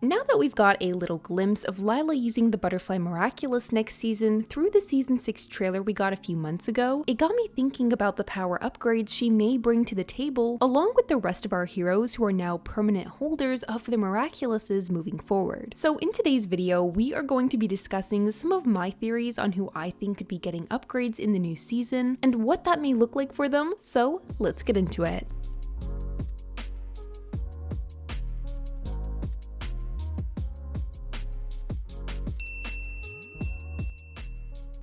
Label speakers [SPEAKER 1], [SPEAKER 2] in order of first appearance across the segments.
[SPEAKER 1] Now that we've got a little glimpse of Lila using the Butterfly Miraculous next season through the Season 6 trailer we got a few months ago, it got me thinking about the power upgrades she may bring to the table, along with the rest of our heroes who are now permanent holders of the Miraculouses moving forward. So in today's video, we are going to be discussing some of my theories on who I think could be getting upgrades in the new season, and what that may look like for them, so let's get into it.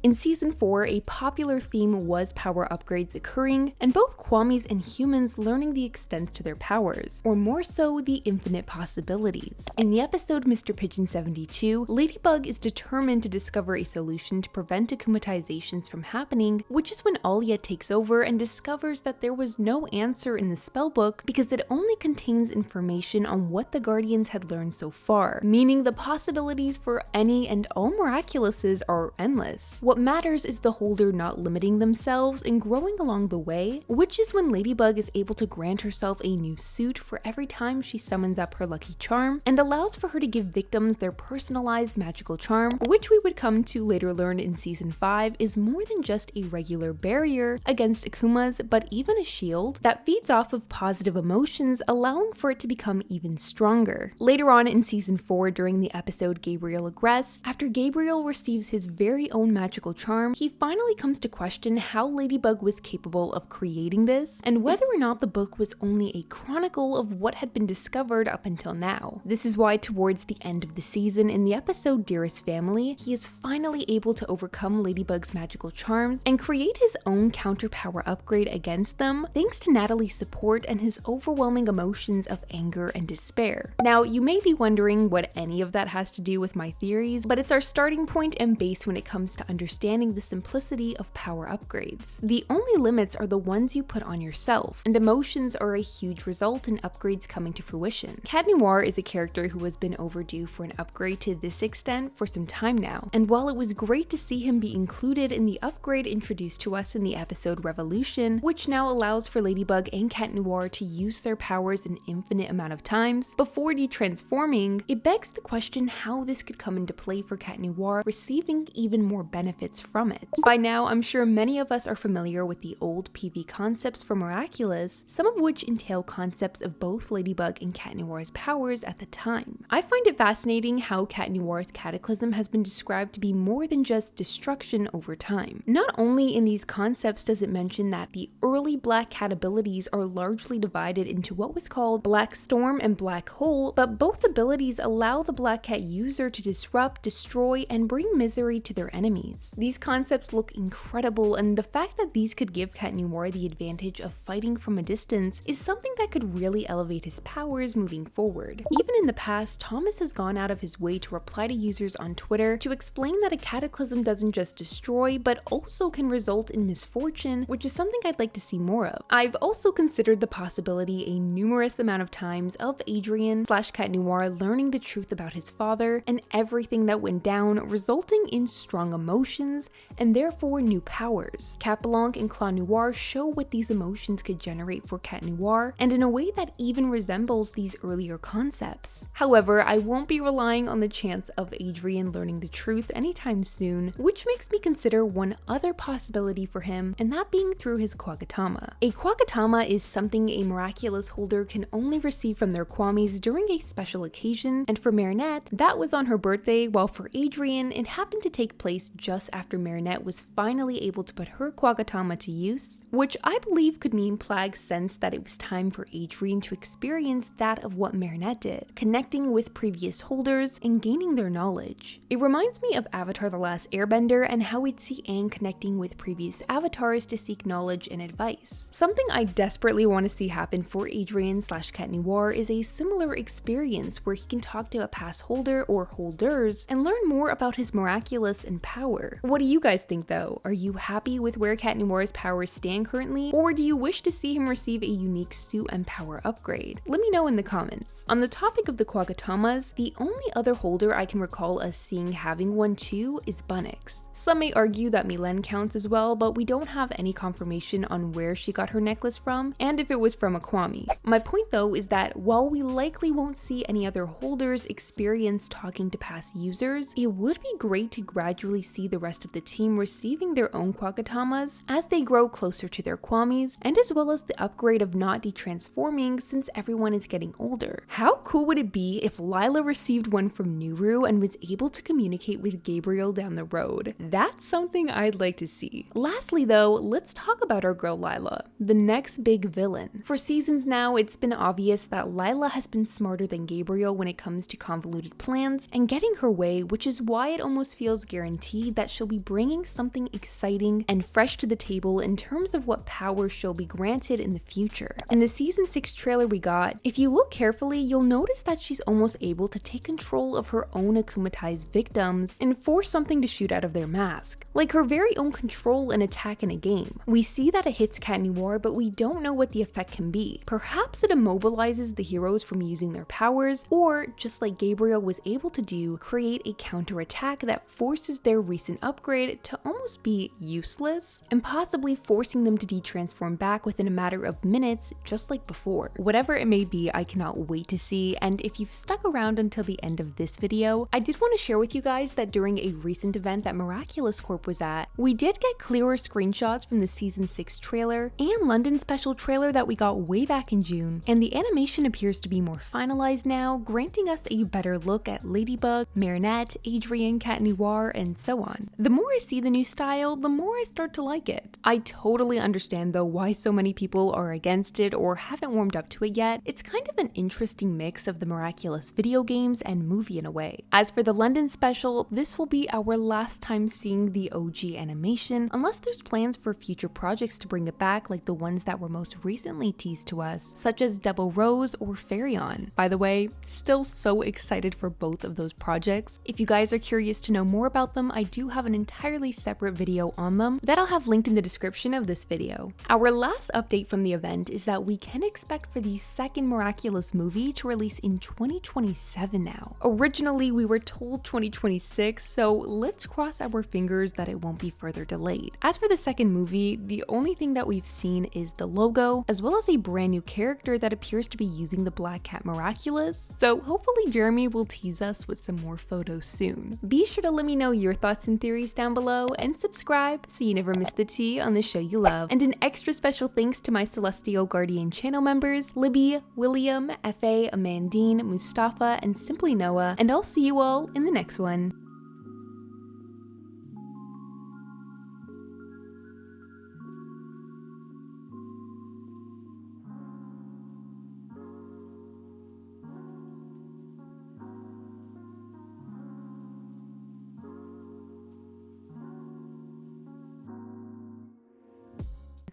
[SPEAKER 1] In Season 4, a popular theme was power upgrades occurring, and both Kwamis and humans learning the extent to their powers, or more so, the infinite possibilities. In the episode Mr. Pigeon 72, Ladybug is determined to discover a solution to prevent akumatizations from happening, which is when Alia takes over and discovers that there was no answer in the spellbook because it only contains information on what the Guardians had learned so far, meaning the possibilities for any and all Miraculouses are endless. What matters is the holder not limiting themselves and growing along the way, which is when Ladybug is able to grant herself a new suit for every time she summons up her lucky charm, and allows for her to give victims their personalized magical charm, which we would come to later learn in Season 5 is more than just a regular barrier against Akumas, but even a shield that feeds off of positive emotions, allowing for it to become even stronger. Later on in Season 4, during the episode Gabriel Aggress, after Gabriel receives his very own magical charm, he finally comes to question how Ladybug was capable of creating this, and whether or not the book was only a chronicle of what had been discovered up until now. This is why towards the end of the season, in the episode Dearest Family, he is finally able to overcome Ladybug's magical charms and create his own counter power upgrade against them, thanks to Natalie's support and his overwhelming emotions of anger and despair. Now, you may be wondering what any of that has to do with my theories, but it's our starting point and base when it comes to understanding the simplicity of power upgrades. The only limits are the ones you put on yourself, and emotions are a huge result in upgrades coming to fruition. Cat Noir is a character who has been overdue for an upgrade to this extent for some time now, and while it was great to see him be included in the upgrade introduced to us in the episode Revolution, which now allows for Ladybug and Cat Noir to use their powers an infinite amount of times before detransforming, it begs the question how this could come into play for Cat Noir receiving even more benefits from it. By now, I'm sure many of us are familiar with the old PV concepts for Miraculous, some of which entail concepts of both Ladybug and Cat Noir's powers at the time. I find it fascinating how Cat Noir's cataclysm has been described to be more than just destruction over time. Not only in these concepts does it mention that the early Black Cat abilities are largely divided into what was called Black Storm and Black Hole, but both abilities allow the Black Cat user to disrupt, destroy, and bring misery to their enemies. These concepts look incredible, and the fact that these could give Cat Noir the advantage of fighting from a distance is something that could really elevate his powers moving forward. Even in the past, Thomas has gone out of his way to reply to users on Twitter to explain that a cataclysm doesn't just destroy, but also can result in misfortune, which is something I'd like to see more of. I've also considered the possibility a numerous amount of times of Adrien/Cat Noir learning the truth about his father and everything that went down, resulting in strong emotions and therefore new powers. Cat Blanc and Claw Noir show what these emotions could generate for Cat Noir, and in a way that even resembles these earlier concepts. However, I won't be relying on the chance of Adrien learning the truth anytime soon, which makes me consider one other possibility for him, and that being through his Kwagatama. A Kwagatama is something a Miraculous holder can only receive from their Kwamis during a special occasion, and for Marinette, that was on her birthday, while for Adrien, it happened to take place just after Marinette was finally able to put her Kwagatama to use, which I believe could mean Plagg sensed that it was time for Adrien to experience that of what Marinette did, connecting with previous holders and gaining their knowledge. It reminds me of Avatar: The Last Airbender and how we'd see Aang connecting with previous avatars to seek knowledge and advice. Something I desperately want to see happen for Adrien/Cat Noir is a similar experience where he can talk to a past holder or holders and learn more about his Miraculous and power. future. What do you guys think though? Are you happy with where Cat Noir's powers stand currently, or do you wish to see him receive a unique suit and power upgrade? Let me know in the comments. On the topic of the Quackatamas, the only other holder I can recall us seeing having one too is Bunnix. Some may argue that Milen counts as well, but we don't have any confirmation on where she got her necklace from and if it was from a Kwami. My point though is that while we likely won't see any other holders experience talking to past users, it would be great to gradually see the rest of the team receiving their own Quackatamas as they grow closer to their Kwamis, and as well as the upgrade of not detransforming since everyone is getting older. How cool would it be if Lila received one from Nuru and was able to communicate with Gabriel down the road? That's something I'd like to see. Lastly though, let's talk about our girl Lila, the next big villain. For seasons now, it's been obvious that Lila has been smarter than Gabriel when it comes to convoluted plans and getting her way, which is why it almost feels guaranteed that she'll be bringing something exciting and fresh to the table in terms of what power she'll be granted in the future. In the season 6 trailer we got, if you look carefully, you'll notice that she's almost able to take control of her own akumatized victims and force something to shoot out of their mask, like her very own control and attack in a game. We see that it hits Cat Noir, but we don't know what the effect can be. Perhaps it immobilizes the heroes from using their powers, or just like Gabriel was able to do, create a counterattack that forces their recent upgrade to almost be useless, and possibly forcing them to detransform back within a matter of minutes, just like before. Whatever it may be, I cannot wait to see, and if you've stuck around until the end of this video, I did want to share with you guys that during a recent event that Miraculous Corp was at, we did get clearer screenshots from the season 6 trailer and London special trailer that we got way back in June, and the animation appears to be more finalized now, granting us a better look at Ladybug, Marinette, Adrian, Cat Noir, and so on. The more I see the new style, the more I start to like it. I totally understand though why so many people are against it or haven't warmed up to it yet. It's kind of an interesting mix of the Miraculous video games and movie in a way. As for the London special, this will be our last time seeing the OG animation, unless there's plans for future projects to bring it back like the ones that were most recently teased to us, such as Double Rose or Fairyon. By the way, still so excited for both of those projects. If you guys are curious to know more about them, I do have an entirely separate video on them that I'll have linked in the description of this video. Our last update from the event is that we can expect for the second Miraculous movie to release in 2027 now. Originally, we were told 2026, so let's cross our fingers that it won't be further delayed. As for the second movie, the only thing that we've seen is the logo, as well as a brand new character that appears to be using the Black Cat Miraculous, so hopefully Jeremy will tease us with some more photos soon. Be sure to let me know your thoughts and theories down below, and subscribe so you never miss the tea on the show you love. And an extra special thanks to my Celestial Guardian channel members, Libby, William, F.A., Amandine, Mustafa, and Simply Noah, and I'll see you all in the next one.